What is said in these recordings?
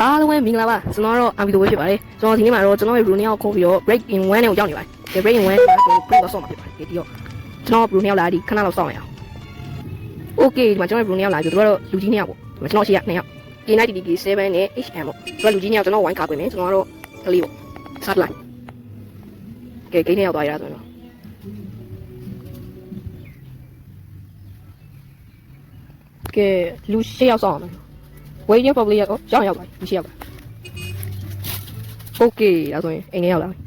အားလုံးပဲမင်္ဂလာပါကျွန်တော်တော့ RV တို့ပဲဖြစ်ပါတယ်ကျွန်တော်ဒီနေ့မှာတော့ကျွန်တော်ရဲ့ Bruno ကိုခေါ်ပြီးတော့ break in 1နဲ့ကိုကြောက်နေပါတယ်ဒီ break in 1ကကျွန်တော် break တော့ဆော့မှာဖြစ်ပါတယ်ဒီတော့ကျွန်တော် Bruno လာဒီခဏလောက်ဆော့ရအောင် Okay ဒီမှာကျွန်တော် Bruno လာပြီတို့ကတော့လူကြီး2ယောက်ပေါ့ဒီမှာကျွန်တော်ရှိရ2ယောက် K90DK7 နဲ့ HM ပေါ့တို့လူကြီး2ယောက်ကျွန်တော်ဝိုင်းကာကွယ်မယ်ကျွန်တော်ကတော့ကလေးပေါ့စတ်လိုက်ကဲဂိမ်း2ယောက်သွားရတာဆိုတော့ကဲလူ6ယောက်ဆော့အောင် waiting for player ကိုရောက်ပါမရှိရောက်ပါ Okay ဒါဆိုရင်အိမ်ထဲရောက်လာပြီ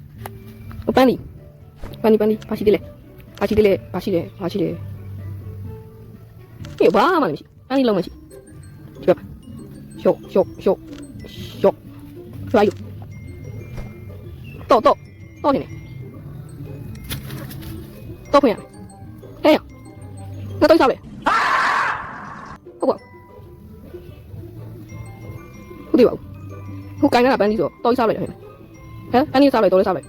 ပန်းဒီဘာရှိသေးလဲဟေ့ဘာမှမရှိပန်းဒီလုံးမရှိဒီပါရှော့ဆွာယူတော့နေတော့ဖွင့်ရဟဲ့ငါတော့ဆောက်လေဟုတ်ကွာဟုတ်တယ်ပါဟိုကိုင်းကပန်းဒီဆိုတော့ဆောက်လိုက်တယ်ဟဲ့ပန်းဒီဆောက်လိုက်တော့ဆောက်လိုက်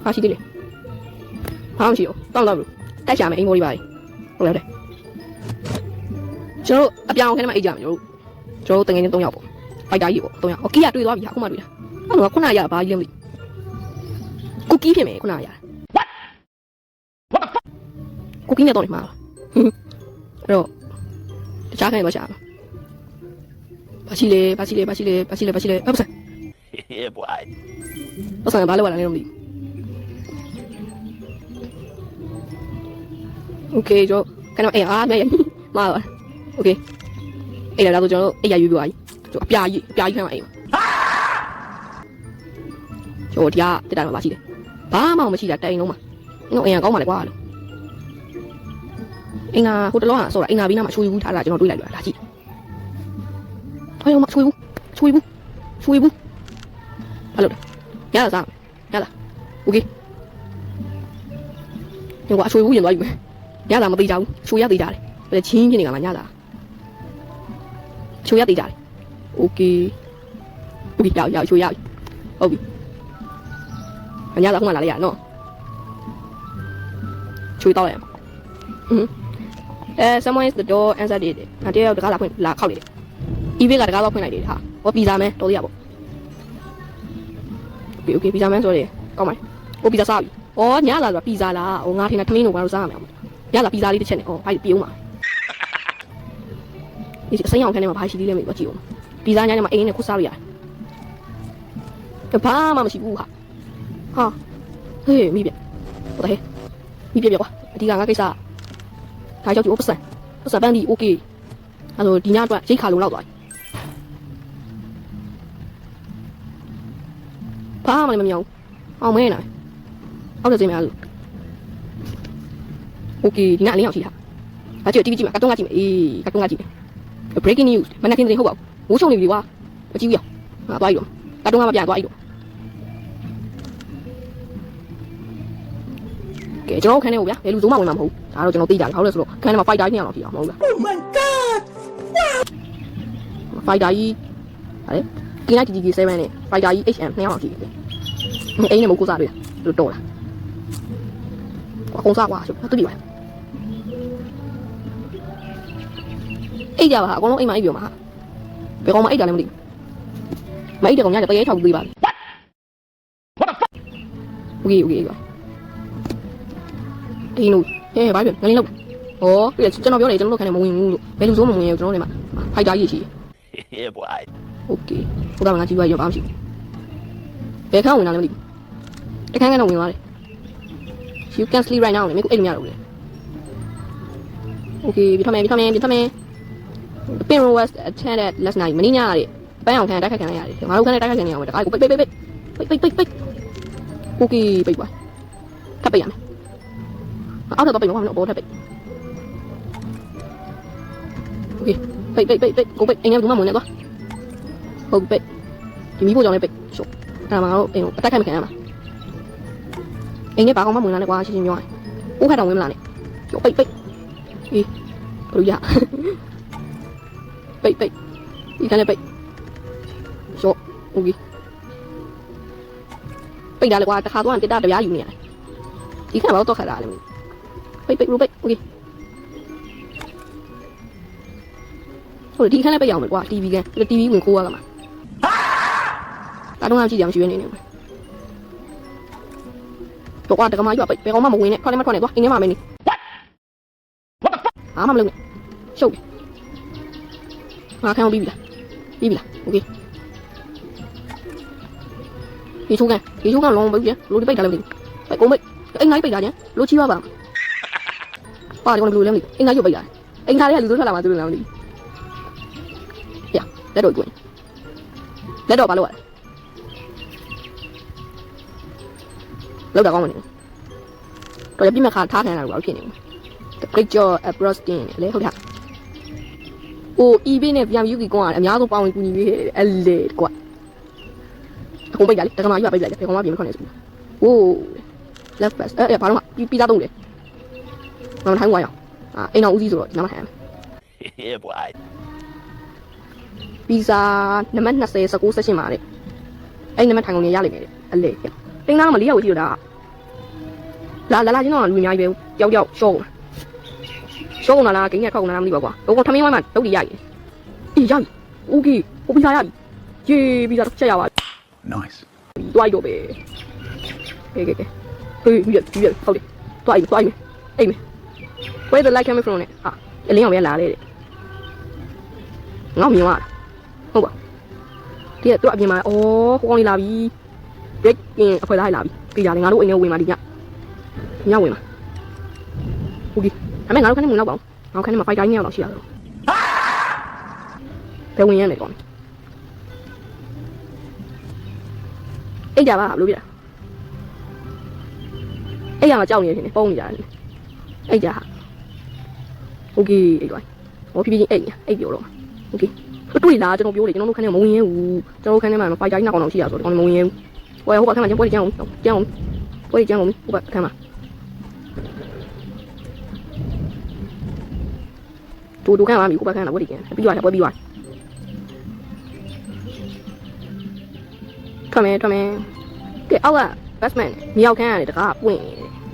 ဟာရှိသေးလေဟာမရှိဘူးတောင်းတော့တိုက်ချာမယ်အိမ်မော်လေးပါဟုတ်တယ်ကျွန်တော်အပြောင်းခဲထဲမှာအိတ်ကြမယ်ကျွန်တော်တငယ်ချင်း3ယောက်ပေါ့ဖိုက်တာကြီးပေါ့3ယောက်ဟိုကီးကတွေ့သွားပြီဟာအခုမှတွေ့တာအဲ့တော့ခုနရဘာကြီးလဲမသိကုကီးဖြစ်မယ်ခုနရကုကီးနဲ့တော့နေမှာအဲ့တော့တခြားခိုင်းပါရှာဘာရှိလဲပတ်စံဟေး boy ပတ်စံဘာလို့လာလဲတော့မသိโอเคကျွန်တော်ကတော့အေးအားမဲမာပါโอเคအဲ့ဒါတော့ကျွန်တော်အဲ့ရရွေးပြပါကြီးကျွန်တော်အပြာကြီးခံပါအိမ်ကျွန်တော်တရားတက်တာမှာပါရှိတယ်ဘာမှမရှိတာတိုင်လုံးမှာငါအိမ်ကကောင်းပါလေကွာလို့အင်္ဂါဟိုတလောကဆော့တာအင်္ဂါဘီနာမှာချွေဘူးထားတာကျွန်တော်တွေးလိုက်လို့လာကြည့်ဟောမချွေဘူးဘာလို့ရလားโอเคဒီကွာချွေဘူးရင်သွားယူမယ်ရတာမသေးကြဘူးချွေရသေးကြတယ်ဘယ်ချင်းဖြစ်နေကမှညတာချွေရသေးကြတယ်โอเคရောက်ချွေရဟုတ်ပြီညတာခုမှလာလိုက်ရနော်ချွေတော့ရsomeone is the door answer တယ်တယောက်တကားလာဖွင့်လာခောက်နေတယ် EV ကတကားတော့ဖွင့်လိုက်တယ်ဟာဟောပီဇာမဲတော်ရပေါ့โอเคပီဇာမဲဆိုတယ်ကောင်းပါဟိုပီဇာစားပြီဩညလာဆိုပီဇာလားဟိုငါထင်တာထမင်းတို့ဘာလို့စားရမလဲညလာပီဇာလေးတစ်ချက်နဲ့ဩဘာပြေအောင်ပါဒီစိမ်းအောင်ခန်းထဲမှာဘာရှိသေးလဲမသိဘူးကြည့်အောင်ပီဇာညနေမှာအိမ်နဲ့ခုစားလို့ရတယ်ဘာမှမရှိဘူးဟာဟေးမိပြဟုတ်တယ်မိပြကွာအဒီကငါကိစ္စဒါကြောင့်ဒီပတ်စံပန်းဒီโอเคအဲ့လိုဒီညအတွက်ရိတ်ခါလုံးလောက်သွားပြီဘာမှမမြောက်အောင်မဲနာဟုတ်တယ်စင်မလို့โอเคဒီညအလင်းရောက်ရှိတာဒါကြည့် TV ကြည့်မှာကတ်တုံးကကြည့်မယ်အေးကတ်တုံးကကြည့်မယ် breaking news မနက်ခင်းတင်ဟုတ်ပါဘူးမိုးချုံနေပြီကွာမကြည့်ဘူးရဟာသွားပြီတော့ကတ်တုံးကမပြန်သွားပြီတော့ကဲကျွန်တော်ခန်းထဲကိုဗျာဘယ်လူစုံမှဝင်မှာမဟုတ်ဒါတော့ကျွန်တော်သိကြတယ်ဟုတ်လဲဆိုတော့ခန်းထဲမှာ fighter ကြီးအောင်ဖြစ်အောင်မဟုတ်လား Oh my god fighter ကြီးဟာလေ K90DK7 နဲ့ fighter ကြီး HM 2ယောက်အောင်ရှိတယ်အိမ်နဲ့မကိုစားတွေ့လားတော်လားအကုန်စားကွာဆိုတူပြီပါအိတ်ကြပါဟာအကုန်လုံးအိမ်မှာအိပ်ပြောမှာဟာဘယ်ကောင်မှအိတ်တာလည်းမသိဘူးမအိတ်တဲ့ကောင်ညတရေထောက်သေးပါလေโอเคကွာဒီလိုဘာဖြစ်ငလင်းလောက်ဟောကျွန်တော်ပြောတယ်ကျွန်တော်တို့ခန်းထဲမဝင်ဘူးလို့ဘယ်လူစိုးမဝင်ရကျွန်တော်တို့နေမှာဖိုက်တာကြီးရှိတယ် boy โอเคဟိုကငါကြည့်ရရောဘာမှမရှိဘယ်ခန်းဝင်လာလဲမသိဘူးတခန်းကတော့ဝင်သွားတယ် you can sleep right now လေမင်းကိုအိတ်လို့မရတော့ဘူးလေ okay ပြထမယ် pin row was attended last night မင်းညရတယ်ပန်းအောင်ခန်းတိုက်ခတ်ခံရရတယ်ငါတို့ခန်းနဲ့တိုက်ခတ်ခံရအောင်တခါကိုပိတ် okay ပိတ်ပါထပ်ပိတ်ရမယ်အောက်တော့ပိတ်မှာမဟုတ်ဘောထပ်ပိတ် okay ပိတ်ကိုပိတ်အိမ်ကဘူးမှမဝင်နဲ့ကွာဟုတ်ပိတ်ဒီမီးဖို့ကြောင့်လည်းပိတ်ရှုပ်အဲ့ဒါမှငါတို့အိမ်ကိုအတက်ခိုက်မခံရမှာအိမ်နဲ့ဘာကောင်မှမဝင်လာနဲ့ကွာရှင်းပြောရတယ်အိုးခတ်တော့ဝင်မလာနဲ့ပိတ်အေးဘလို့ရပိတ်ဒီကနေ့ပိတ်ရှုပ် okay ပိတ်လာလေကွာတခါတော့တက်တာတရားယူနေရတယ်ဒီခါတော့တော့ခါလာတယ်ပိတ် okay ဟုတ်တယ်ဒီခန်းလည်းပိတ်အောင်မယ်ကွာ TV က TV ဝင်ခိုးရကမှာဒါတော့ကြည့်ကြအောင်ရွှေနေနေတော့ကွာတကမာကြီးကပိတ်ဘယ်ကောင်မှမဝင်နဲ့ထွက်လည်းမထွက်နဲ့ကွာအင်းထဲမှာမင်းနေအားမမလုပ်နဲ့ရှုပ်ငါခံအောင်ပြီးပြီလားโอเคဒီချိုးကန်လုံးပိတ်ပြန်လို့ပိတ်ထားလည်းမသိဘူးပိတ်ကုန်ပိတ်အိမ်ငါပိတ်တာကျန်လို့ချီးပါပါပါတယ်ကောင်ဘယ်လိုလဲမသိအိမ်ငါရုပ်ပိတ်တာအိမ်ခါတွေကလူတို့ထွက်လာမှသူတို့လည်းမသိဘူးလက်တော့ကျွင်းလက်တော့ဘာလို့ရလဲလောက်တာကောင်းမနေဘူးတော့ရပြိမဲ့ခါထားခံရတာလို့ဖြစ်နေဘူး great job at brosting လေဟုတ်တာဟို eBay နဲ့ပြန်ယူကြီးကွာအများဆုံးပေါင်းဝင်ကူညီပေးခဲ့တယ်အဲ့လေကွာအခုပိတ်ကြလေတကမာကြီးကပိတ်လိုက်တယ်ဘယ်ကောင်မှပြင်မထွက်နေဘူးဟို left pass အဲ့ဘာလို့မှပြီးသားသုံးတယ်မထိုင်းကွာရအောင်အိမ်အောင်ဦးစီးဆိုတော့ဒီနားမှာထိုင် Yeah boy ပီဇာနံပါတ်20 19 16မှာတဲ့အဲ့နံပါတ်ထိုင်ကုန်ရရလိမ့်မယ်တဲ့အလေတင်းသားတော့မလေးရဝကြည့်တော့လာချင်းတော့လူအများကြီးပဲကြောက်ရှော့ကုန်လာဂိမ်းရထွက်ကုန်လာမသိပါကွာတော့ထမင်းဝိုင်းမှာတုတ်တရရည်အေးရပြီโอเคဟိုပီဇာရပြီယေပီဇာတော့ချက်ရပါ nice တွိုက်တော့ပဲကဲဟေးဟုတ်တယ်တွိုက်မယ်အိမ်မယ် where the light coming from နဲ့ဟာအလင်းအောင်ပဲလာလေတဲ့ငေါ့မြင်သွားဟုတ်ပါဒီကတော့အပြင်မှာဩဟိုကောင်လေးလာပြီ break in အဖွဲသားလာပြီပြေးကြတယ်ငါတို့အိမ်ထဲဝင်มาဒီညဝင်มาဟုတ်ပြီဒါပေမဲ့ငါတို့ခန်းထဲဝင်တော့ပါအောင်ငါခန်းထဲမှာ fighter ကြီးရောက်တော့ရှိရတော့ဘယ်ဝင်ရလဲကောင်အိတ်ကြပါဘလို့ပြတာအိတ်ရမှာကြောက်နေတယ်နေပုံနေကြတယ်အိတ်ကြဟာโอเคအိတ်သွားဟောဖြည်းဖြည်းချင်းအိတ်ပြောတော့โอเคတွေ့လားကျွန်တော်ပြောတယ်ကျွန်တော်တို့ခန်းထဲမှာမဝင်ရဲဘူးကျွန်တော်တို့ခန်းထဲမှာဖိုက်တာကြီးနောက်ကောင်တော့ရှိရဆိုတော့ကျွန်တော်မဝင်ရဲဘူးဟိုဘက်ခန်းမှာကျန်ပွဲကြမ်းအောင်ပွဲကြမ်းအောင်ဟိုဘက်ခန်းမှာတူခန်းမှာပြီဟိုဘက်ခန်းကပွဲကြမ်းပြီးသွားထွက်မယ်ကဲအောက်က basement မြောက်ခန်းရတယ်တကားပွင့်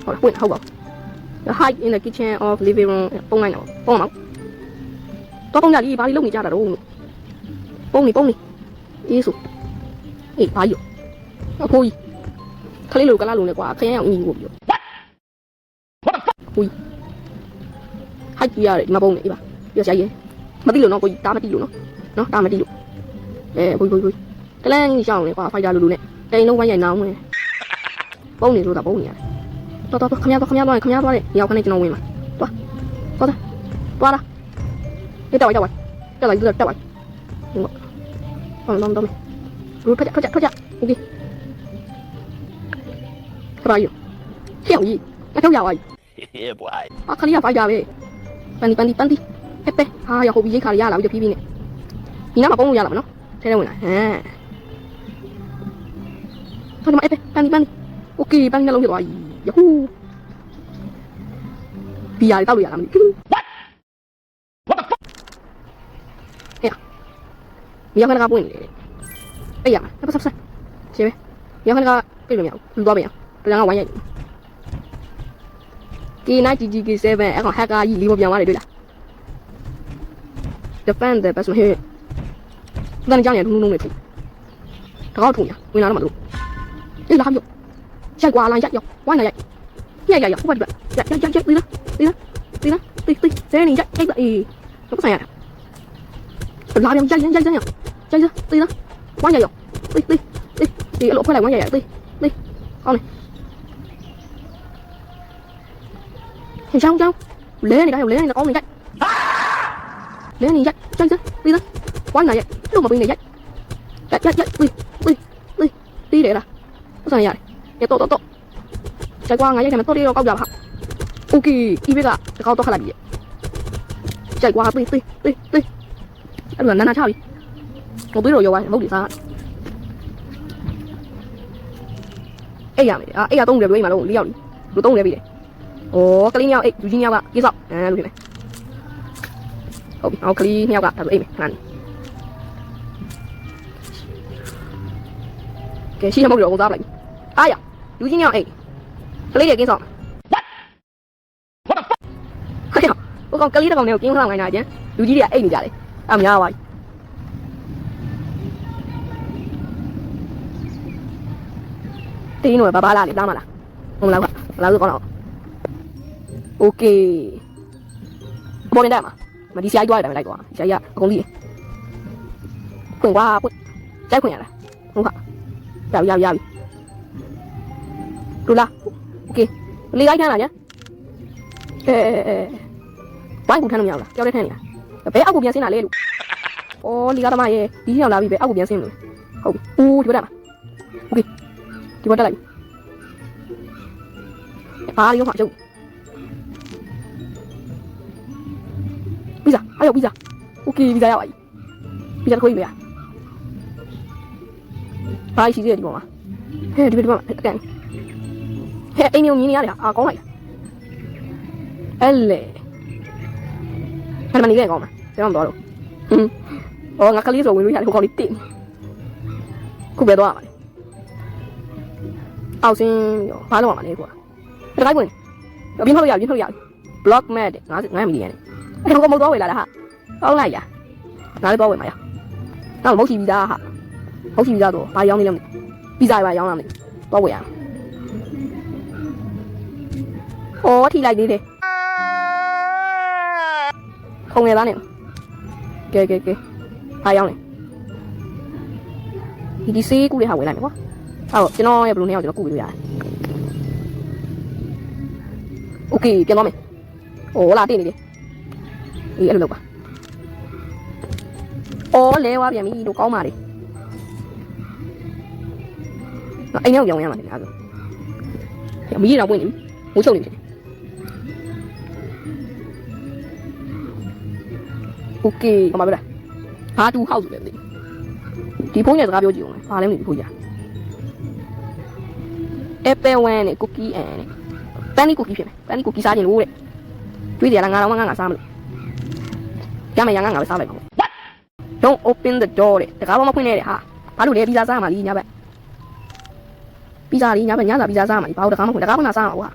ဟုတ်ပါ The hide in the kitchen of living room ပုံလိုက်တော့ပုံတော့ပုံကြကြီးဘာလို့လုံနေကြတာတော့ပုံနေအေးဆိုအေးဘာကြီးအဖိုးကြီးခလေးလိုကလာလုံးနဲ့ကွာခရမ်းအောင်ညီကိုပြောဟိုကြီး hide ပြရတယ်ဒီမှာပုံနေအေးပါပြရရဲမသိလို့နော်ကိုကြီးတားမသိလို့နော်တားမသိလို့ဘိုးတလန်းကြီးရှောင်းနေကွာ fighter လိုနဲ့တိန်လုံးဝိုင်းရိုက်နောင်းဝင်ပုံနေဆိုတာပုံနေရတယ်တော်ခမရသွားတယ်ညောက်ခနဲ့ကျွန်တော်ဝင်မှာသွားလားนี่တက်လိုက်တက်လိုက်ဟုတ်တော့รู้ထွက်ကြโอเคစပါယူပြောင်းကြီးအထောက်ရပါ Yeah boy အခါလေးကဖိုက်တာပဲပန်တီပဲဟာရဟိုဘီရိတ်ခါရလာပြီးဖြည်းဖြည်းနဲ့ဒီနားမှာပုံလို့ရလာမနော်ထဲထဲဝင်လာဟမ်ဟုတ်တယ်ပန်တီโอเคပန်တီနှလုံးပြသွားပြီယဟူဘီယာတောက်လို့ရလားမသိဘူး မြောက်ခဏကပွင့်နေတယ်အဲ့ရမှာဆက်ရှင်းပဲမြောက်ခဏကပြည့်လို့မရဘူးလူသွားပြန်တရားကဝိုင်းရိုက် K9GG7 အဲ့ကောင် hacker ကြီးလေးမပြောင်းသွားတယ်တွေ့လား defend the best မဟဲ့တန်းကြောင်ရဒုံနေပြီတကောက်ထုံရဝင်လာတော့မလို့အေးလာပြီရိုက်ကွာလိုင်းရိုက်ဝိုင်းလာရိုက်ဟိုဘက်ဒီဘက်ရိုက်သေးလားဇဲနေရိုက်အေးတော့ဆိုင်ရလာပြန်ရိုက်သေးလားဝိုင်းရိုက်သေးအဲ့လိုဖွဲ့လိုက်ဝိုင်းရိုက်သေးကောင်းလေချောင်းလဲနေကောင်းနေရိုက်သေးလားဝိုင်းလာရိုက်လို့မပေးနေရိုက်သေးတယ်လားတော့ဆိုင်ရတယ်တော့ကြိုက်ကွာငါရိုက်တယ်မတော့တော့ကောက်ကြပါโอเคဒီဘက်ကတကောက်တော့ခက်လိုက်ပြီကြိုက်ကွာသေးအဲ့လိုနာချပြီဟိုတွေးတော့ရောပါမဟုတ်ဒီစားအဲ့ရမယ်အဲ့ရ3တယ်ပြောရင်မလို့4ယောက်လူ3တယ်ပြီလေဩကလေးမြောက်အဲ့လူကြီးမြောက်ကပြေးဆောက်လို့ဖြစ်မယ်ဟုတ်ပြီကလေးမြောက်ကဒါဆိုအိမ်မယ်ခဏနေကဲရှိရမဟုတ်တော့ကိုစားပလိုက်အားရလူကြီးမြောက်အိမ်ကလေးတွေကင်းဆောက်ဟဲ့ဟိုကောင်ကလေးတစ်ကောင်နဲ့ကိုကင်းဆောက်ခိုင်းတာကျန်လူကြီးတွေကအိမ်နေကြတယ် အဲ့များပါတင်းတော့ဘာလာနေလားမလားဟုတ်လားကလာလို့ကောင်းတော့โอเคပေါ်နေတယ်မဒီဆရာကြီးတွားတယ်လိုက်တော့ဆရာကြီးကအကုန်ကြီးခွင်ကွာကြိုက်ခွင်ရလားဟုတ်ခါရပြီတို့လားโอเคလေလိုက်ထမ်းလာညဘိုင်းကူထမ်းလို့မရဘူးလားကြောက်တဲ့ထမ်းနေတာဘယ်အောက်ကိုပြန်ဆင်းတာလဲလို့ဩလီကားသမားရဲ့ဒီရောက်လာပြီပဲအောက်ကိုပြန်ဆင်းလို့ဟုတ်ပြီဦးဒီဘက်တက်မှာโอเคဒီဘက်တက်လိုက်ဘာလို့ရောမှာကျုပ်ပြီးစားအဲ့ရောက်ပြီးစားโอเคပြီးစားရပါပြီပြီးစားခွေးမရဘာရှိသေးတယ်ဒီပေါ်မှာဟဲ့ဒီဘက်မှာအကန်ဟဲ့အိမ်မျိုးမြင်နေရတယ်အာကောင်းလိုက်အဲ့လေအဲ့မနေခဲ့ကောင်းမှာဘယ်တော့တော့ဩငါကလေးဆိုဝင်လို့ရတယ်ဟိုကောင်လေးတိခုပဲတော့ရမှာလေအောက်စင်းရောဘာလုပ်ရမှာလဲကွာတခိုင်းဝင်ပြင်းထုတ်လို့ရ block mat 50 မီလီယံအဲ့ဒါကမဟုတ်တော့ဝယ်လာတာဟာကောင်းလိုက်ရနားလေးတော့ဝယ်မှာရနောက်မဟုတ်ချီပြီးသားဟာမဟုတ်ချီပြီးသားတော့ဘာရောင်းနေလဲမသိပီဇာဘာရောင်းလာမသိတော့ဝယ်ရဩထိလိုက်သေးတယ်ခုံရသားနေကဲဘာရောင်းလဲဒီစေးကူတွေဟာဝယ်လိုက်မယ်ကွာဟုတ်ကျွန်တော်ရဲ့ဘလူးနဲ့ကျွန်တော်ကူပြီးလို့ရတယ်โอเคပြန်သွားမယ်โอ้လာတင်နေတယ်အေးအဲ့လိုလုပ်ပါအော်လဲဝါပြန်ပြီတို့ကောင်းပါလေအိမ်ထဲကိုပြောင်းရမှာတင်အားဆိုမီးတော့ပွင့်နေပြီမိုးချုပ်နေပြီโอเคကမပါလားဘာတူဟောက်ဆိုလဲမသိဒီဖုန်းရဲ့စကားပြောကြည့်အောင်ဘာလဲမသိဘူးဖုန်းကြီး Apple One နဲ့ Cookie and နဲ့ပန်းနီ cookie ဖြစ်မယ်ပန်းနီ cookie စားခြင်းလို့တဲ့တွေးကြလားငါတော့ငါစားမလို့ရမယ်ရငါပဲစားလိုက်ပါ Don't open the door တဲ့တကားမဖွင့်နဲ့တဲ့ဟာဘာလို့လဲပီဇာစားမှာလीညဘက်ပီဇာလीညဘက်ညစာပီဇာစားမှာဘာလို့တကားမဖွင့်တကားဖွင့်တာစားမှာကွာ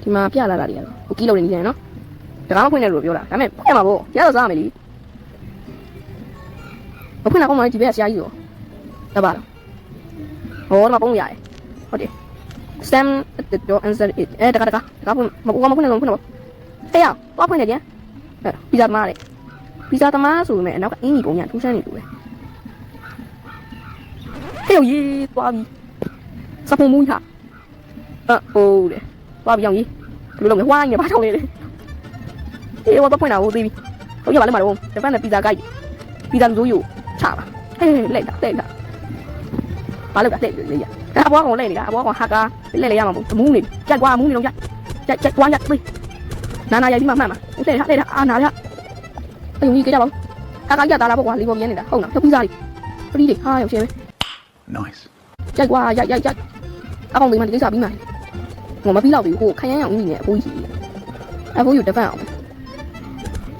ဒီမှာပြလာတာတွေကတော့ cookie လုပ်နေနေတယ်နော်တကားမဖွင့်နဲ့လို့ပြောတာဒါပေမဲ့ဖွင့်မှာပေါ့ရတော့စားမယ်လीမဖွင့်တာကောင်းမှဒီဘက်ကဆရာကြီးဆိုတပါတော့ဟောတော့ပုံရတယ်ဟုတ်တယ် Stand at the door and said it တကားဖွင့်မဖွင့်နဲ့တော့ဖွင့်တော့ဟဲ့ရတော့ဖွင့်နေပြန်ပီဇာသမားလေပီဇာသမားဆိုပေမဲ့အနောက်ကအင်းကြီးပုံညာထူးဆန်းနေလို့ပဲဟဲ့ရေးသွားပြီစပုံမူးဟာဟုတ်တယ်သွားပြီအောင်ကြီးဘယ်လိုလုပ်လဲဝိုင်းနေဘာထောင်နေလဲအေးတော့ဖွင့်တာဟိုသေးပြီဟုတ်ရပါလိမ့်မှာတော့ဂျပန်နဲ့ပီဇာကိုက်ပီဇာလူယူချပါဟဲ့လက်တာဘာလို့ကတဲ့လေရအဘွားကောင်လဲနေတာအဘွားကောင်ဟာကာလဲရမှာပေါ့မူးနေကြက်ကွာမူးနေတော့ကြက်ကွာကြက်ပြေးနာရိုက်ပြီးမှမှန်မှာတဲ့အာနာရအယုံကြီးကြကြပါဦးဟာကာရတာလားပေါ့ကွာလီပေါ်မြင်နေတာဟုတ်လားဖြုတ်ပြီးစားလိပရီးတွေဟာရောက်ရှင်းပဲ Nice. ကြက်ကွာရိုက်အကောင်လေးမှဒီကိစ္စပြီးမှငေါမပြီးတော့ပြီဟိုခရမ်းရောင်ကြီးနေအဖိုးကြီးအဖိုးယူတက်ဖက်အောင်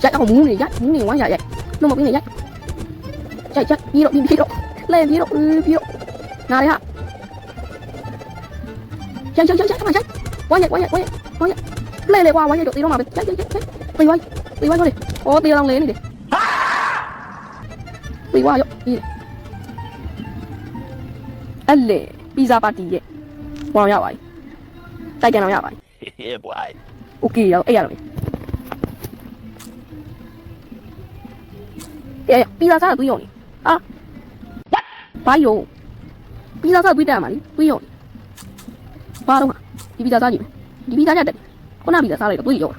ရိုက်အောင်မူးနေဝမ်းရိုက်လုံးမပြီးနေရိုက်ပြီးတော့လဲပြီးတော့နားရရိုက်ဝမ်းရိုက်လဲကွာဝမ်းရိုက်တော့တေးတော့မှာပဲရိုက်ပေးဝိုင်းတော့လေဩတေးလောင်လဲနေတယ်ပေးဝါရောအဲ့လေပီဇာပါတီရဲ့ဝမ်းရပါပြီတိုက်ကန်အောင်ရပါပြီ Yeah, boy. โอเคရောအဲ့ရတော့အေးပီဇာစားတွေ့ရောနေအာဘာရောပီဇာစားတွေ့တယ်မှာလीတွေ့ရောဘာတော့ဒီပီဇာစားကြည့်မယ်ဒီပီဇာကြတယ်ခုနပီဇာစားလိုက်တော့တွေ့ရော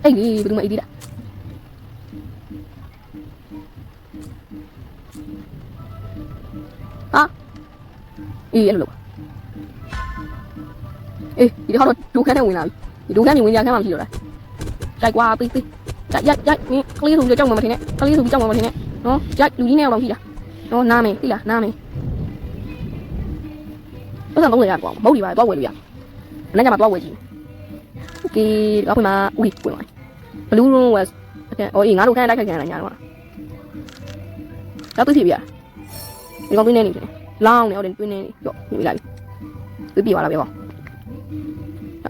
အဲ့ဒီဘယ်သူမှအေးသေးတာဟာအေးအဲ့လိုအေးဒီတော့ဒုခန်းနဲ့ဝင်လာပြီဒီဒုခန်းကြီးဝင်ကြခန်းမှမရှိတော့လားကြိုက်ကွာပေးရိုက်ကလေးဆိုပြီးကြောက်မှမထင်နဲ့ကလေးဆိုပြီးကြောက်မှမထင်နဲ့နော်ရိုက်လူကြီးနဲ့တော့ရှိတာနော်နားမယ်သိလားနားမယ်ဘယ်တော့လုံးရကွာမဟုတ်ဒီပါတော့ဝယ်လို့ရအနက်ကျမှတော့ဝယ်ကြည့်โอเคတော့ပြန်မှာဦးဝင်ပါဘလူးရုံးဝက်โอเคငါတို့ခန်းလိုက်ခိုက်ခံရတာညာတော့တော့သိပြီဗျာဒီကောင်ပြင်းနေနေတယ်လောင်းနေဟုတ်တယ်ပြင်းနေရော့နေလိုက်ပြီပြပြသွားလားဗျာ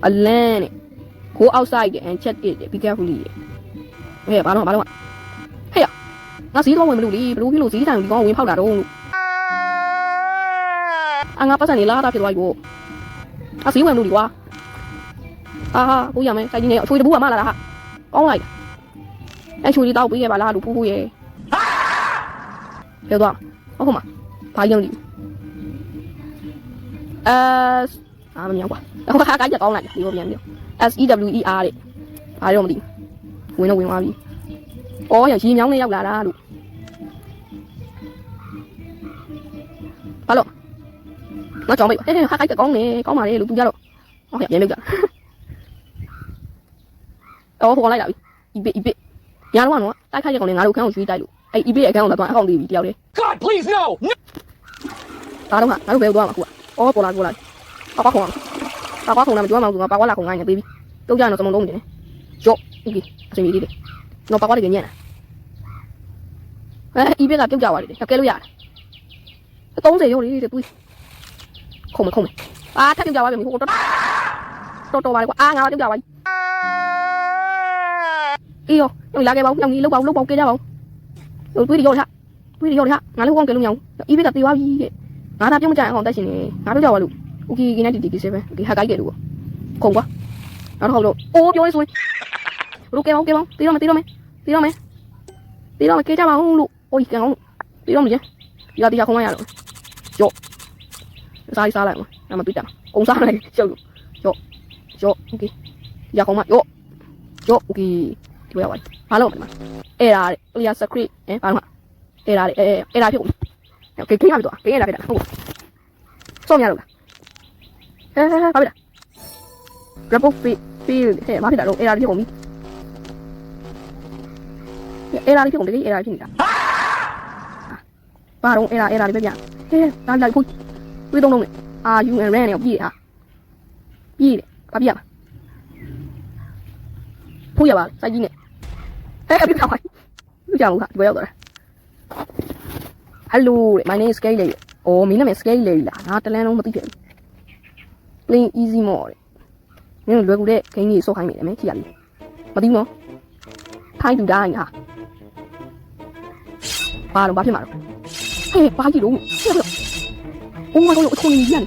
အလန်းနဲ့ go outside and check it be carefully ဟဲ့ဘာတော့ဟဲ့ငါစီးတော့ဝင်မလို့လေဘလို့ဖြစ်လို့စီးတိုင်းဒီကောင်ဝင်ဖောက်တာတော့လို့ငါပတ်စံနေလာတာဖြစ်သွားပြီကိုငါစီးဝင်မလို့ဒီကွာဟာကိုရမယ်စိုက်ကြီးနေအချွေတပူကမှလာတာဟာကောင်းလိုက်အချွေလေးတောက်ပေးခဲ့ပါလားလို့ဖူးဖူးရဲ့ပြောတော့ဟုတ်မှာဘာရုံးလိမမြောက်ကွာတော့ခါကိုက်ကောင်းလိုက်ဒီလိုပြန်ပြော SEWER တဲ့ဘာရောမသိဝင်တော့ဝင်သွားပြီအော်ရရေမြောင်းလေးရောက်လာတာလို့ဘာလို့ငါကြောင်မိတ်ဟဲ့ခါကိုက်ကောင်းနေကောင်းပါလေလို့သူကြတော့ဟုတ်ကဲ့ပြန်မိတ်ကြအော်ဟိုလိုက်လာပြီ EB ညာတော့ကတော့တိုက်ခိုက်ရကောင်လေငါတို့ခန်းကိုရွှေ့တိုက်လို့အဲ့ EB ရဲ့အခန်းကိုတော့အကောင့်တည်ပြီတယောက်တည်း God, please, no! ဒါတော့ငါတို့ဘယ်သွားမှာခုอ่ะအော်ပေါ်လာပါကွာခုံလာမကြွားမအောင်ငါပါကွာလာခုံငါညပေးပြီတုတ်ကြတော့စမုံလုံးနေတယ်ရော့โอเคအချိန်ကြီးတယ်နော်ပါကွာလေးညံ့လာEB ကပြုတ်ကြသွားတယ်ကဲလို့ရတယ်30ရောလေတွေးခုံမထပ်ပြုတ်ကြသွားပြီဟိုတော်ပါလေကွာငါပြုတ်ကြသွားပြီအေးရောလာခဲ့ပါဦးညောင်ကြီးလောက်ပါကဲကြပါဦးတွေးရရောထားငါလည်းကောင်းကဲလို့မရဘူးEB ကတေးသွားပြီတဲ့ငါသာပြုံးမကြအောင်တက်ရှင်နေငါပြုတ်ကြသွားလို့โอเคกินได้ดีๆ7โอเคဟာကိုက်တယ်လို့ခုံကွာနောက်တော့ဟုတ်လို့အိုးပြောနေဆိုရင်ဘလို့ကဲပါတီးတော့မယ်ကဲကြပါဦးလို့အိုးကဲအောင်တီးတော့မယ်ဒီကခုံမရတော့ကြော့စားလိုက်မှာမတွေ့တာကုံစားလိုက်ရှုပ်လို့ကြော့โอเคရခုံမကြော့โอเคဒီဝဲပါဘာလို့မလဲအဲ့ဒါလေ secret ဘာလို့အဲ့ဒါဖြစ်ကုန်โอเคခင်းရပြီတော့ခင်းရတာခဲ့တာဟုတ်စောင့်ရတော့လားဘာဖြစ်လဲ report field ဟဲ့ဘာဖြစ်တာတော့အဲ့ဒါဖြစ်ကုန်ပြီအဲ့ဒါဖြစ်ကုန်တယ်အဲ့ဒါဖြစ်နေတာဘာတော့အဲ့ဒါလေးပဲပြဟဲ့ဒါလိုက်ဖို့တွေးသုံးလုံးနဲ့ RU and RAN နဲ့ပြည့်ဟာပြည့်တယ်ဘာပြရမှာဖိုးရပါစိုက်ကြီးနဲ့ဟဲ့ပြပါဘူးကြောက်ခါဒီဘက်ရောက်တော့ Hello my name is Sky လေအော်မင်းနာမည် Sky လေလားငါတလန်းလုံးမသိဖြစ်ဘူး Plain easy mode မင်းလွယ်ကူတဲ့ game ကြီးစောက်ခိုင်းမိတယ်မင်းကြည့်ရပြီမသိဘူးနော်ထိုင်းတူတိုင်းဟာဘာလို့ဘာဖြစ်မှာတော့ဟဲ့ဘာကြီးလို့Oh my god အချုံကြီးရတယ်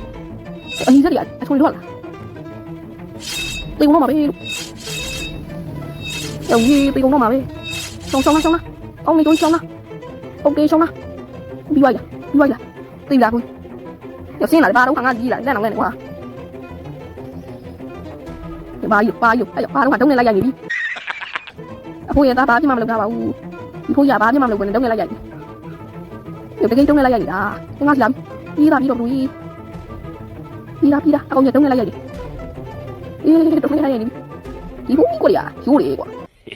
အနီးစက်ရအချုံလွတ်လာတေကုန်တော့မှာပဲရောကြီးတေကုန်တော့မှာပဲရှောင်းလားအောင်းနေတော့ရှောင်းလားโอเคရှောင်းလားပြီးသွားလားတေးလာခွန်းရစင်းလာဘာတော့ငါကြီးလာလက်အောင်လဲကွာဘာယူအဲ့ဘာတော့တုံးနေလိုက်ရနေပြီအဖိုးရသားဘာပြမမလုပ်တာပါဘူးဒီဖိုးရဘာပြမမလုပ်ဘူးတုံးနေလိုက်ရပြီဒီတကယ်တုံးနေလိုက်ရနေတာငါစီလာပြီးတော့ဘူးပြီးတာအကောင်ရတုံးနေလိုက်ရပြီအေးတုံးနေလိုက်ရနေပြီဒီဖိုးကိုရရိုးလေကွာ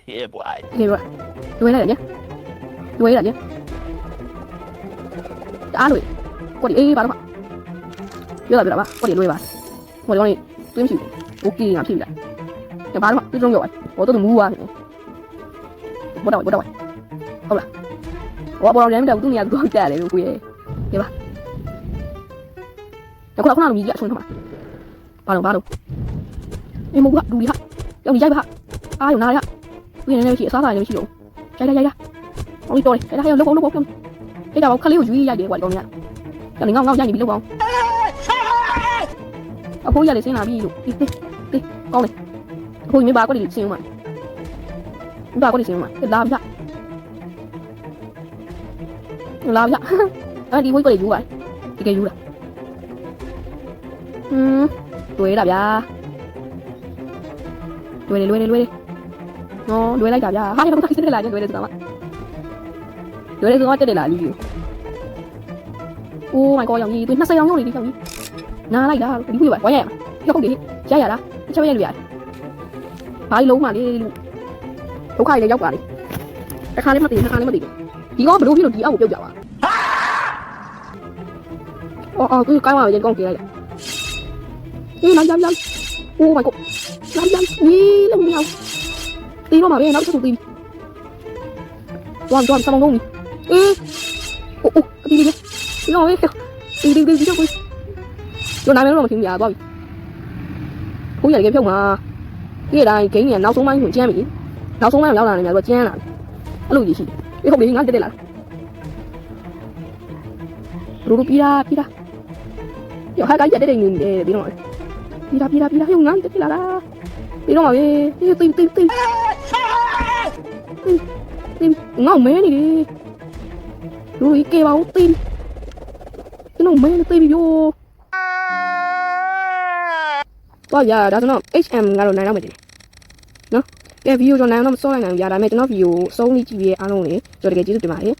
Yeah, boy. ဒီလိုလွယ်လိုက်ရအားလွယ်ကိုဒီအေးဘာလို့ပြောတာပါကိုဒီလွယ်ပါကိုဒီကောင်တွင်းမရှိဘူးโอเคငါဖြစ်ပြီလားဘာလို့တွင်းရောဘောတော့မူးသွားပြီဘောတော့ဟုတ်လားဘောရမ်းတော့သူ့နေရာသူ့တက်တယ်လို့ကိုရဲ့ဒီပါခုနကမြည်ကြအဆုံးထားမှာဘာလို့အေးမဟုတ်ဘူးလူကြီးဟာရောက်နေကြပါအားရုံနာရသူနေနေရှိအစားစားနေမရှိတော့ရိုက်ဟောင်းတော်တယ်အဲ့ဒါဟောင်းလောက်အဲ့ဒါခလေးကိုယူရိုက်တယ်ကွာဒီကောင်ကငါရိုက်နေပြီလောက်ပါအောင်အဖိုးရလေစင်းလာပြီလို့တေးကောင်းလေအဖိုးမင်းဘာကွက်လေးစင်းဦးမှာဘာကွက်လေးစင်းဦးမှာလာပြအဲ့ဒီဝိတ်ကွက်လေးယူပါတကယ်ယူလားတွေ့တာဗျာလွယ်နော်လွယ်လိုက်တာဗျာဟာဒီဘက်ကစစ်တက်လာကြလွယ်တယ်ဆိုတာလွယ်တယ်ဆိုတော့တက်တယ်လားလူကြီး Oh my god ရောင်ကြီးသူ20ရောင်ရုံးနေပြီရောင်ကြီးနားလိုက်တာဒီခုရပါဝိုင်းရမှာဟုတ်တယ်ရတာအချက်ရလို့ရတယ်ဘာကြီးလုံးမှလေလူဒုက္ခကြီးရောက်ပါလေတစ်ခါလေးမသိဒီကောင်ဘယ်လိုဖြစ်လို့ဒီအောက်ကိုပြုတ်ကြပါအော်သူကိုင်းပါရင်ကောင်းကြည့်လိုက်အေးလိုက် Oh my god လိုက်นี่လုံးမရตีတော့မှာပဲနောက်တစ်ခုตีသွားစမလုံးကြီးအေးအိုးတီးနော်အေးတီးကြောက်ကိုရောနာမည်တော့မသိဘူးညာသွားပြီခိုးရရဖြုတ်မှာ ဒီတိုင်းဂိမ်းကြီးနောက်ဆုံးပိုင်းကိုကျန်းပြီနောက်ဆုံးပိုင်းကိုရောက်လာနေများဆိုကျန်းလာပြီအဲ့လိုကြီးရှိတယ်ဟုတ်လေငါတက်လာရူပြီးတာရောဟာကကြတဲ့နေတယ်ပြီးတော့ပြီးတာဟိုငါတက်လာတာပြီးတော့ပဲတိငေါမဲနေတယ်ရူကြီးကဲပါဦးတိကျွန်တော်မဲနေတိပြီရောတော့ရဒါဆိုတော့ HM ကတော့နိုင်တော့မယ်တင်နော်ကဲဗီဒီယိုကျွန်တော်နိုင်တော့မစောလိုက်နိုင်ဘူးရဒါပေမဲ့ကျွန်တော်ဗီဒီယိုအဆုံးလေးကြည့်ပြီးအားလုံးလေကျွန်တော်တကယ်ကျေးဇူးတင်ပါတယ်